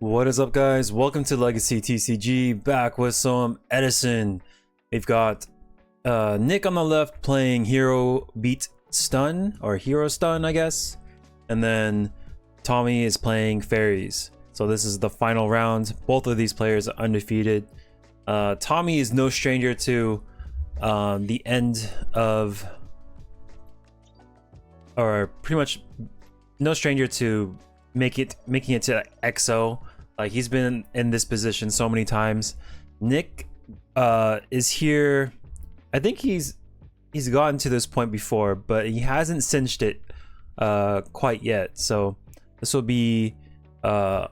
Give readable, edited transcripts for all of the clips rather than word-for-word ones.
What is up, guys? Welcome to Legacy TCG, back with some Edison. We've got Nick on the left playing Hero Beat Stun, or Hero Stun, I guess. And then Tommy is playing Fairies. So this is the final round. Both of these players are undefeated. Tommy is no stranger to the end of, or pretty much no stranger to making it to XO. Like, he's been in this position so many times. Nick is here. I think he's gotten to this point before, but he hasn't cinched it quite yet. So this will be a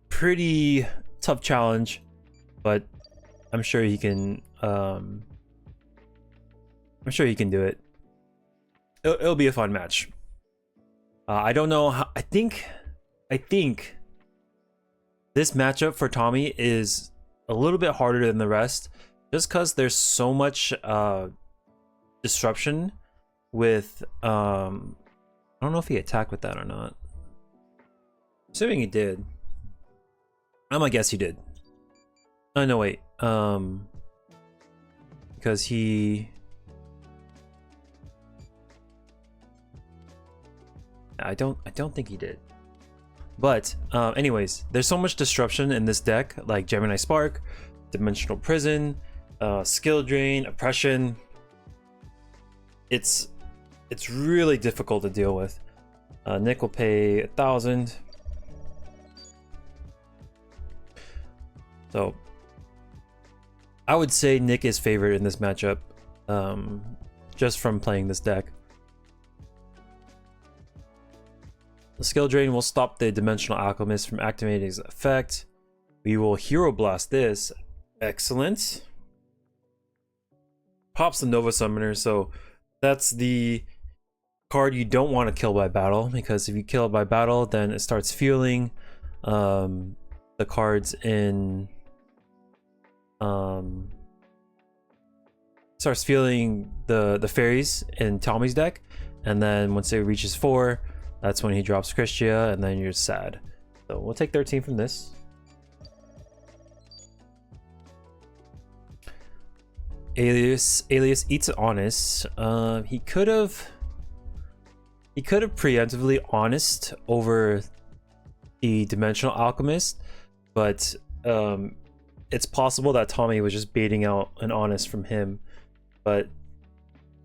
pretty tough challenge, but I'm sure he can. I'm sure he can do it. It'll be a fun match. I don't know how. I think this matchup for Tommy is a little bit harder than the rest, just because there's so much disruption with I don't know if he attacked with that or not. Assuming he did. I'm gonna guess he did. Oh no, wait. Because I don't think he did. But anyways, there's so much disruption in this deck, like Gemini Spark, Dimensional Prison, Skill Drain, Oppression. It's really difficult to deal with. Nick will pay 1,000. So I would say Nick is favored in this matchup, just from playing this deck. The Skill Drain will stop the Dimensional Alchemist from activating his effect. We will Hero Blast this. Excellent. Pops the Nova Summoner, so that's the card you don't want to kill by battle, because if you kill it by battle, then it starts fueling the cards in starts fueling the fairies in Tommy's deck, and then once it reaches 4, that's when he drops Christia, and then you're sad. So we'll take 13 from this. Alias eats Honest. He could have preemptively Honest over the Dimensional Alchemist, but it's possible that Tommy was just baiting out an Honest from him. But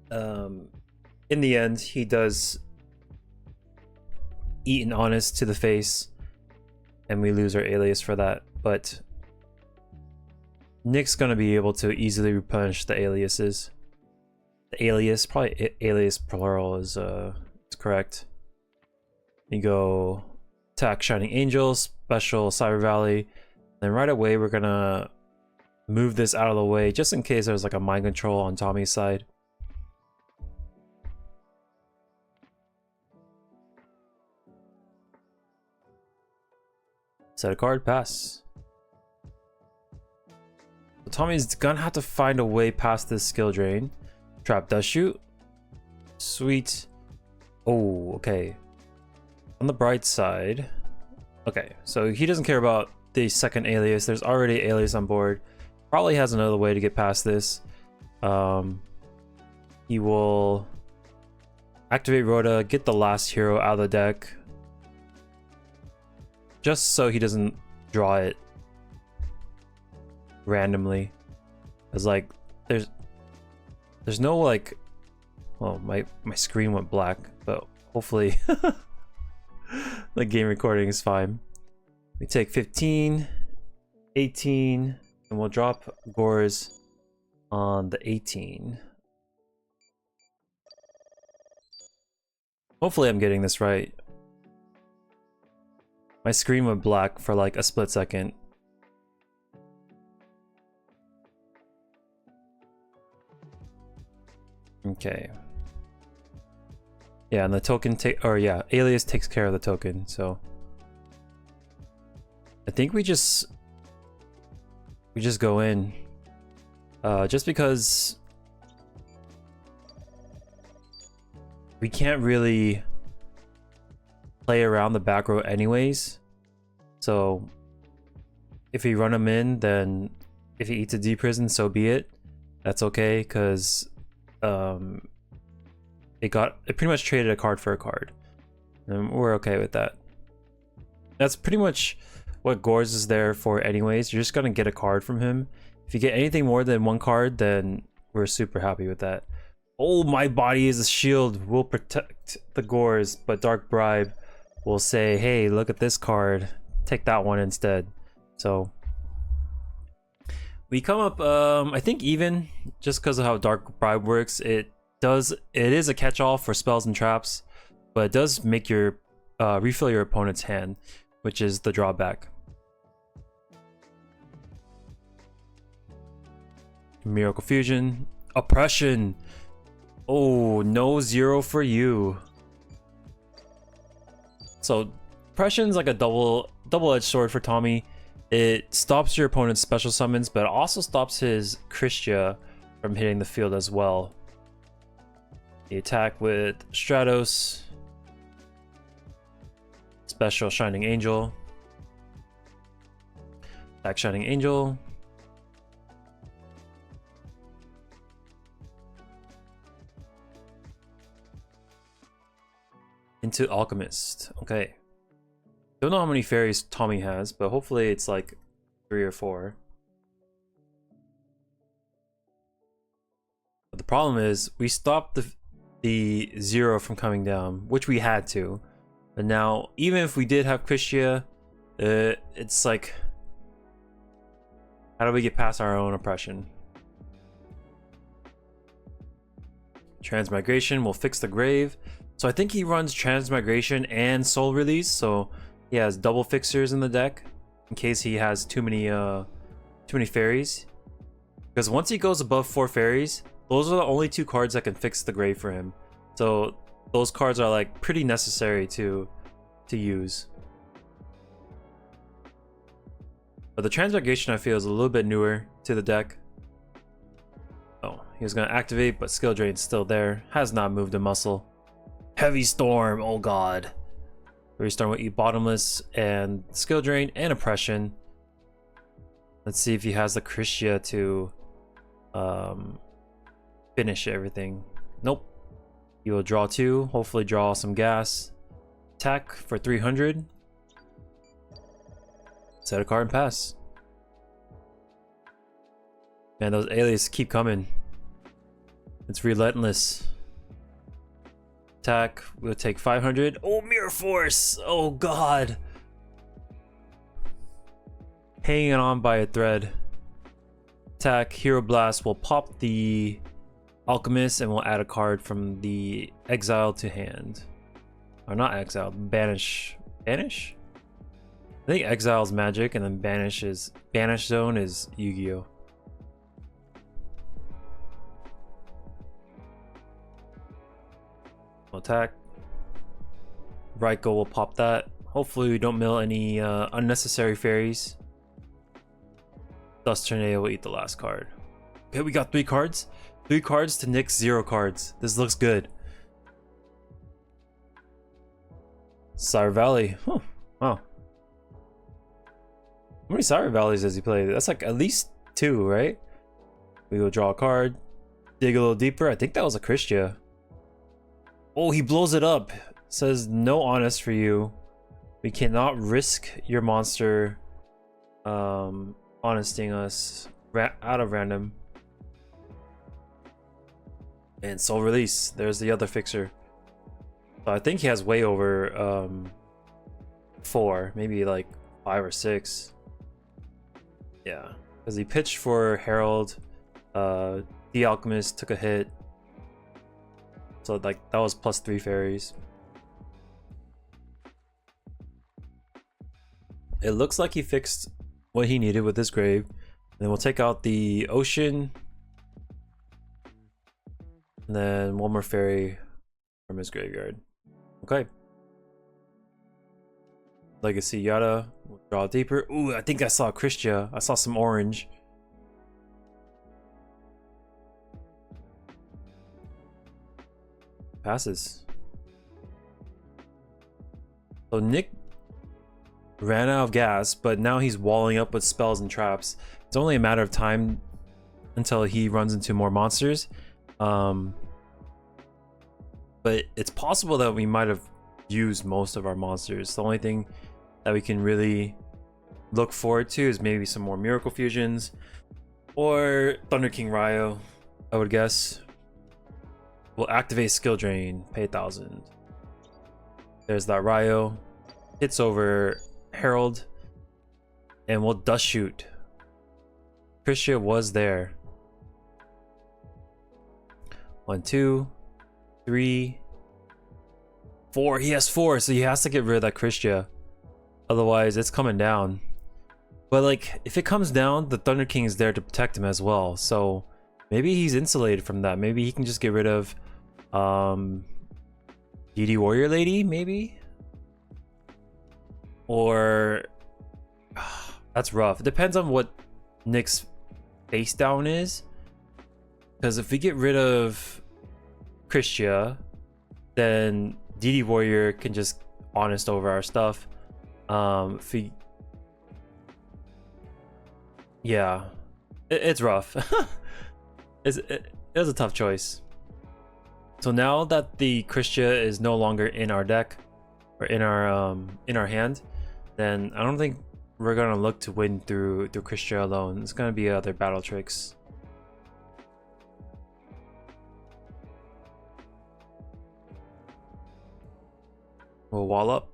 in the end, he does eat an Honest to the face, and we lose our Alias for that. But Nick's gonna be able to easily replenish the aliases. The alias, probably alias plural, is correct. You go attack Shining Angel, special Cyber Valley, then right away we're gonna move this out of the way just in case there's like a mind control on Tommy's side. Set a card, pass. So Tommy's gonna have to find a way past this Skill Drain. Trap does shoot. Sweet. Oh, okay. On the bright side. Okay, so he doesn't care about the second alias. There's already alias on board. Probably has another way to get past this. He will activate Rhoda, get the last hero out of the deck, just so he doesn't draw it randomly. It's like there's no like, well, my screen went black, but hopefully the game recording is fine. We take 15, 18, and we'll drop Gores on the 18. Hopefully I'm getting this right. My screen went black for like a split second. Okay. Yeah, and the token alias takes care of the token, so I think we just go in. Just because we can't really play around the back row anyways. So if you run him in, then if he eats a D prison, so be it. That's okay, because it pretty much traded a card for a card, and we're okay with that. That's pretty much what Gores is there for anyways. You're just gonna get a card from him. If you get anything more than one card, then we're super happy with that. Oh, my body is a shield will protect the Gores, but Dark Bribe will say, hey, look at this card, take that one instead. So we come up I think even, just because of how Dark Bribe works. It is a catch-all for spells and traps, but it does make your refill your opponent's hand, which is the drawback. Miracle Fusion, Oppression. Oh, no 0 for you. So Oppression's like a double-edged sword for Tommy. It stops your opponent's special summons, but it also stops his Christia from hitting the field as well. The attack with Stratos, special Shining Angel, attack Shining Angel, into Alchemist. Okay. Don't know how many fairies Tommy has, but hopefully it's like 3 or 4. But the problem is we stopped the 0 from coming down, which we had to. But now, even if we did have Christia, it's like, how do we get past our own oppression? Transmigration will fix the grave. So I think he runs Transmigration and Soul Release, so he has double fixers in the deck in case he has too many fairies. Because once he goes above 4 fairies, those are the only 2 cards that can fix the grave for him. So those cards are like pretty necessary to use. But the Transmigration I feel is a little bit newer to the deck. Oh, he was gonna activate, but Skill Drain's still there. Has not moved a muscle. Heavy Storm, oh god. Heavy Storm will eat Bottomless and Skill Drain and Oppression. Let's see if he has the Christia to finish everything. Nope. He will draw 2, hopefully draw some gas. Attack for 300. Set a card and pass. Man, those alias keep coming. It's relentless. Attack, we'll take 500. Oh, Mirror Force! Oh god! Hanging on by a thread. Attack, Hero Blast will pop the Alchemist and we'll add a card from the exile to hand. Or not exile, banish. Banish? I think exile is magic and then banish zone is Yugioh. Attack. Right go will pop that. Hopefully we don't mill any unnecessary fairies. Dust Tornado will eat the last card. Okay, we got 3 cards. 3 cards to Nick's 0 cards. This looks good. Sire Valley. Huh. Wow. How many Sire Valleys does he play? That's like at least 2, right? We will draw a card. Dig a little deeper. I think that was a Christia. Oh, he blows it up. Says no honest for you. We cannot risk your monster honesting us out of random. And Soul Release. There's the other fixer. So I think he has way over 4, maybe like 5 or 6. Yeah, because he pitched for Herald. The Alchemist took a hit. So like that was plus 3 fairies. It looks like he fixed what he needed with his grave. And then we'll take out the ocean. And then 1 more fairy from his graveyard. Okay. Legacy Yada. We'll draw deeper. Ooh, I think I saw Christia. I saw some orange. Passes. So Nick ran out of gas, but now he's walling up with spells and traps. It's only a matter of time until he runs into more monsters. But it's possible that we might have used most of our monsters. The only thing that we can really look forward to is maybe some more Miracle Fusions or Thunder King Ryo, I would guess. We'll activate Skill Drain, pay 1,000. There's that Ryo. Hits over Herald, and we'll Dust Shoot. Christia was there. 1, 2, 3, 4. He has 4, so he has to get rid of that Christia. Otherwise, it's coming down. But like, if it comes down, the Thunder King is there to protect him as well. So maybe he's insulated from that. Maybe he can just get rid of DD Warrior Lady, maybe? Or that's rough. It depends on what Nick's face down is. Because if we get rid of Christia, then DD Warrior can just honest over our stuff. If we... Yeah. It's rough. It was a tough choice. So now that the Christia is no longer in our deck, or in our hand, then I don't think we're gonna look to win through Christia alone. It's gonna be other battle tricks. We'll wall up.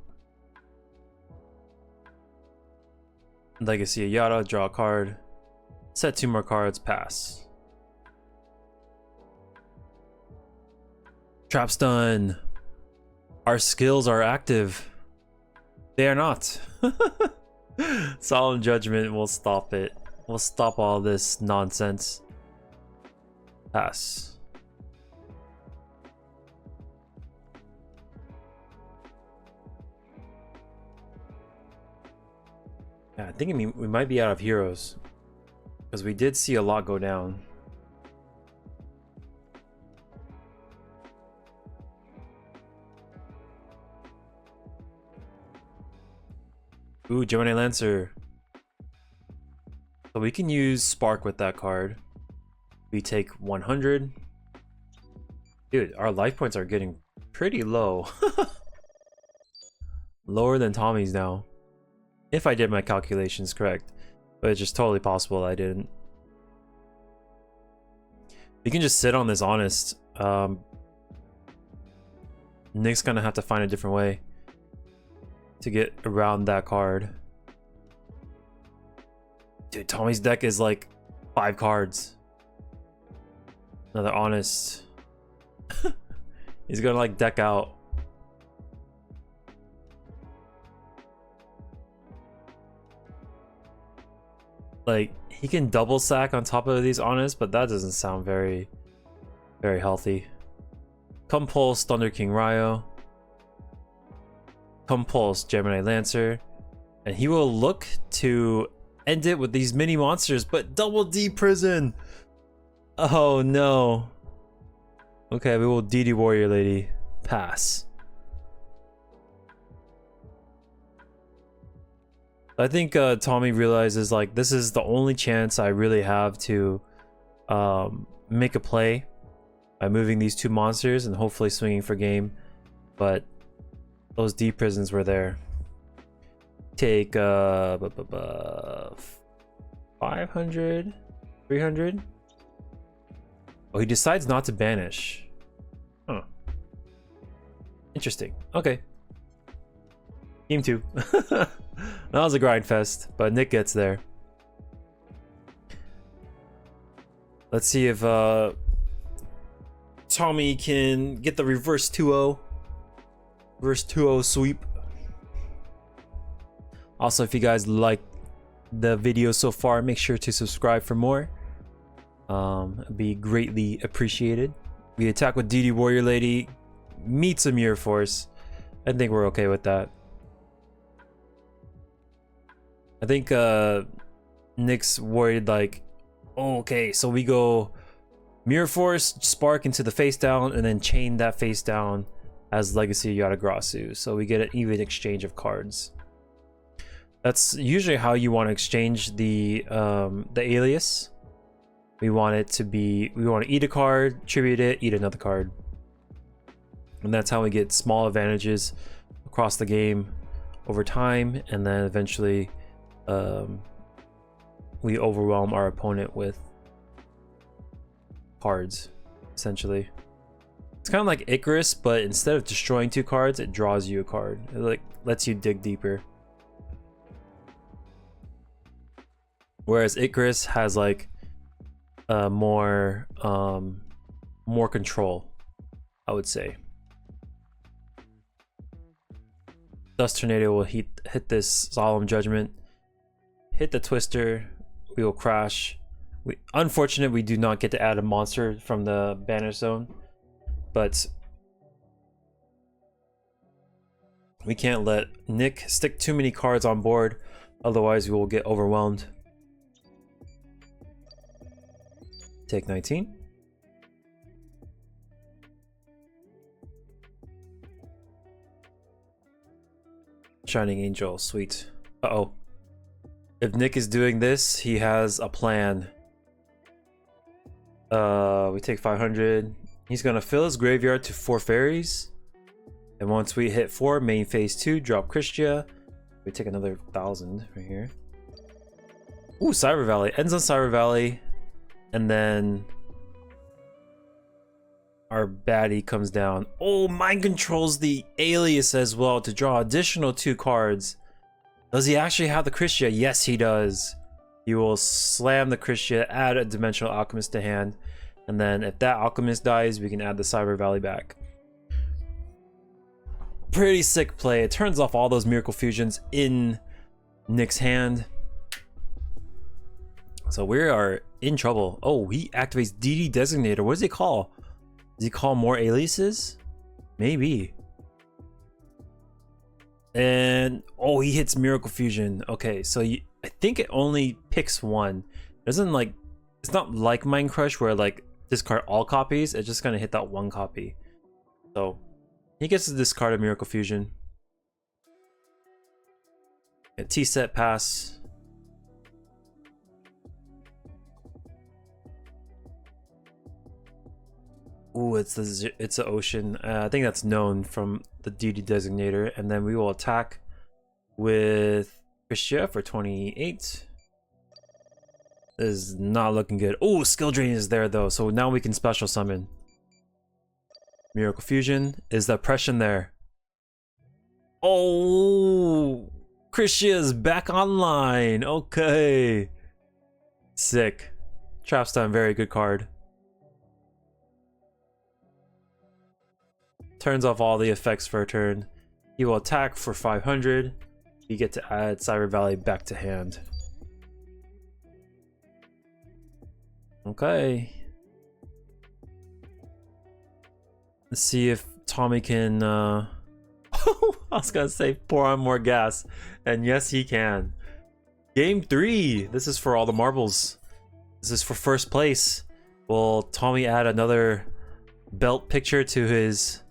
Legacy of Yada, draw a card. Set 2 more cards, pass. Trap's done. Our skills are active. They are not. Solemn Judgment will stop it. We'll stop all this nonsense. Pass. Yeah, I think we might be out of heroes. Because we did see a lot go down. Ooh, Gemini Lancer. So we can use Spark with that card. We take 100. Dude, our life points are getting pretty low. Lower than Tommy's now. If I did my calculations correct. But it's just totally possible I didn't. We can just sit on this Honest. Nick's gonna have to find a different way to get around that card. Dude, Tommy's deck is like 5 cards. Another Honest. He's gonna like deck out. Like, he can double sack on top of these Honest, but that doesn't sound very healthy. Compulse Thunder King Ryo. Compulse Gemini Lancer. And he will look to end it with these mini monsters, but double D Prison. Oh no. Okay, we will DD Warrior Lady. Pass. I think Tommy realizes like this is the only chance I really have to make a play by moving these 2 monsters and hopefully swinging for game. But those D prisons were there. Take 500, 300. Oh, he decides not to banish. Huh. Interesting. Okay. Game 2. That was a grind fest, but Nick gets there. Let's see if Tommy can get the reverse 2-0. Reverse 2-0 sweep. Also, if you guys like the video so far, make sure to subscribe for more. It'd be greatly appreciated. We attack with DD Warrior Lady, meet some Mirror Force. I think we're okay with that. I think Nick's worried like, oh, okay, so we go Mirror Force, Spark into the face down, and then chain that face down as Legacy of Yatagrasu. So we get an even exchange of cards. That's usually how you want to exchange the alias. We want it to be, we want to eat a card, tribute it, eat another card. And that's how we get small advantages across the game over time, and then eventually we overwhelm our opponent with cards, essentially. It's kind of like Icarus, but instead of destroying 2 cards, it draws you a card. It like lets you dig deeper. Whereas Icarus has like more control, I would say. Dust Tornado will hit this Solemn Judgment, hit the Twister, we will crash. Unfortunately, we do not get to add a monster from the banner zone, but we can't let Nick stick too many cards on board, otherwise we will get overwhelmed. Take 19. Shining Angel, sweet. Uh-oh. If Nick is doing this, he has a plan. We take 500. He's gonna fill his graveyard to 4 fairies. And once we hit 4, main phase 2, drop Christia. We take another 1,000 right here. Ooh, Cyber Valley. Ends on Cyber Valley. And then our baddie comes down. Oh, mind controls the alias as well to draw additional 2 cards. Does he actually have the Christia? Yes, he does. He will slam the Christia, add a Dimensional Alchemist to hand, and then if that Alchemist dies, we can add the Cyber Valley back. Pretty sick play. It turns off all those Miracle Fusions in Nick's hand. So we are in trouble. Oh, he activates DD Designator. What does he call? Does he call more aliases? Maybe. And oh, he hits Miracle Fusion. Okay, so I think it only picks one. It doesn't like, it's not like Mind Crush where like discard all copies. It's just gonna hit that one copy. So he gets to discard a Miracle Fusion. A T-set pass. Ooh, it's the ocean. I think that's known from the DD Designator, and then we will attack with Christia for 28. This is not looking good. Oh, skill drain is there though, so now we can special summon. Miracle Fusion. Is the oppression there? Oh, Christia is back online. Okay, sick. Trapstone, very good card. Turns off all the effects for a turn. He will attack for 500. You get to add Cyber Valley back to hand. Okay. Let's see if Tommy can I was gonna say pour on more gas, and yes he can. Game 3. This is for all the marbles. This is for first place. Will Tommy add another belt picture to his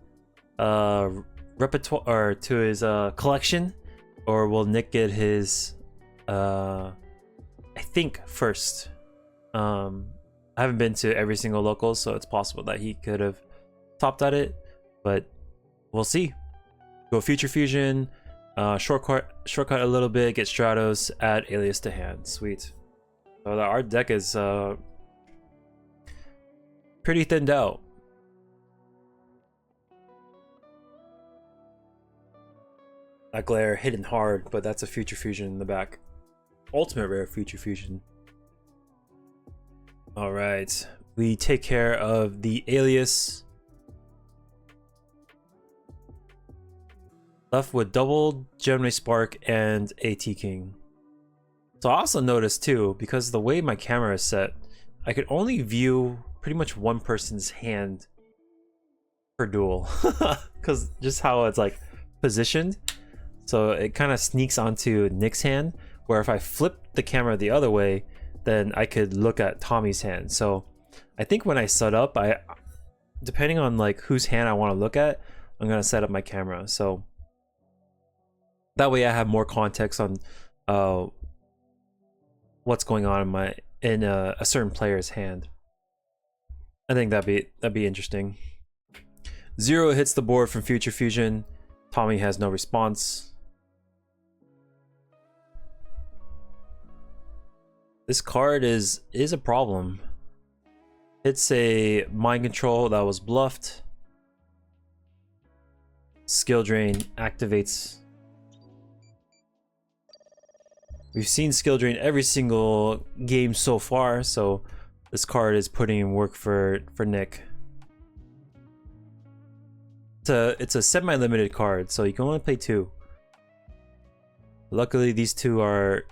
repertoire, or to his collection, or will Nick get his I think first? I haven't been to every single local, so it's possible that he could have topped at it, but we'll see. Go Future Fusion, shortcut a little bit, get Stratos, add alias to hand. Sweet. So our deck is pretty thinned out. That glare hidden hard, but that's a Future Fusion in the back. Ultimate rare Future Fusion. Alright, we take care of the alias. Left with double Gemini Spark and AT King. So I also noticed too, because the way my camera is set, I could only view pretty much one person's hand per duel. Because just how it's like positioned. So it kind of sneaks onto Nick's hand, where if I flip the camera the other way, then I could look at Tommy's hand. So I think when I set up, depending on like whose hand I want to look at, I'm gonna set up my camera. So that way I have more context on what's going on in a certain player's hand. I think that'd be interesting. Zero hits the board from Future Fusion. Tommy has no response. This card is a problem. It's a mind control that was bluffed. Skill drain activates. We've seen skill drain every single game so far, so this card is putting in work for Nick. It's a semi-limited card, so you can only play 2. Luckily, these 2 are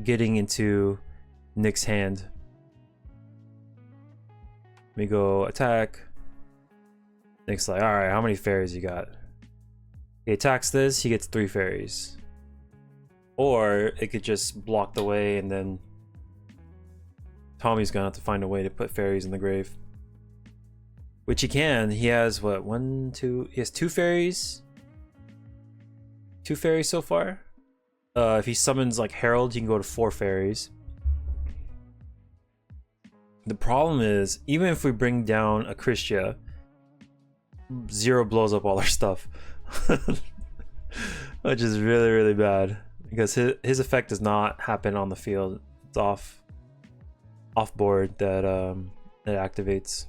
getting into Nick's hand. We go attack. Nick's like, all right, how many fairies you got? He attacks this, he gets 3 fairies. Or it could just block the way, and then Tommy's gonna have to find a way to put fairies in the grave. Which he can. He has what, 1, 2, he has 2 fairies. 2 fairies so far. If he summons like Herald, he can go to 4 fairies. The problem is, even if we bring down a Christia, Zero blows up all our stuff. Which is really, really bad. Because his effect does not happen on the field. It's off board that it activates.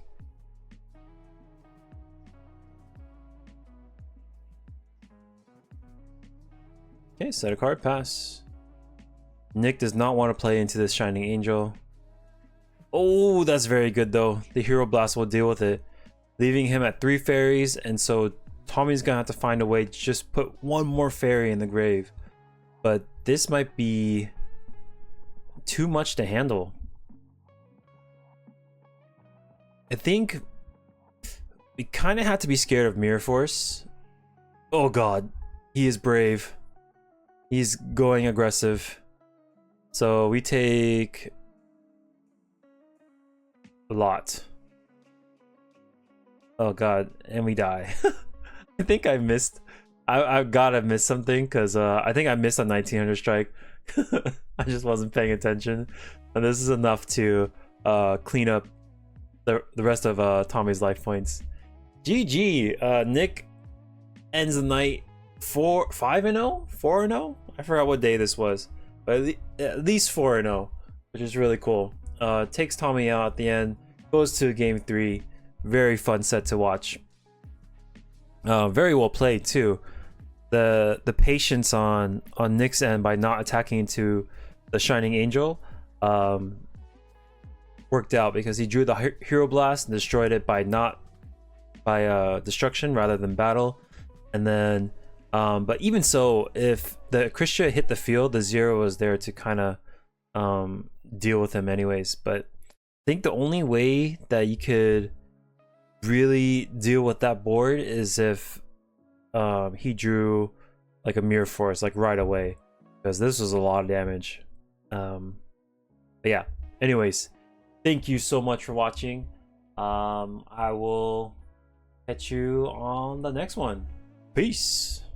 Okay, set a card, pass. Nick does not want to play into this Shining Angel. Oh, that's very good though. The Hero Blast will deal with it, leaving him at 3 fairies, and so Tommy's gonna have to find a way to just put 1 more fairy in the grave. But this might be too much to handle. I think we kind of have to be scared of Mirror Force. Oh god, he is brave. He's going aggressive. So we take a lot. Oh god, and we die. I think I missed. I gotta miss something because I think I missed a 1900 strike. I just wasn't paying attention, and this is enough to clean up the rest of Tommy's life points. GG. Nick ends the night 5-0, 4-0. I forgot what day this was, but at least 4-0, which is really cool. Takes Tommy out at the end. Goes to game 3. Very fun set to watch. Very well played too. The patience on Nick's end by not attacking into the Shining Angel worked out, because he drew the Hero Blast and destroyed it by destruction rather than battle. And then but even so, if the Christia hit the field, the Zero was there to kind of deal with him anyways. But I think the only way that you could really deal with that board is if he drew like a Mirror Force like right away, because this was a lot of damage. But yeah, anyways, thank you so much for watching. I will catch you on the next one. Peace.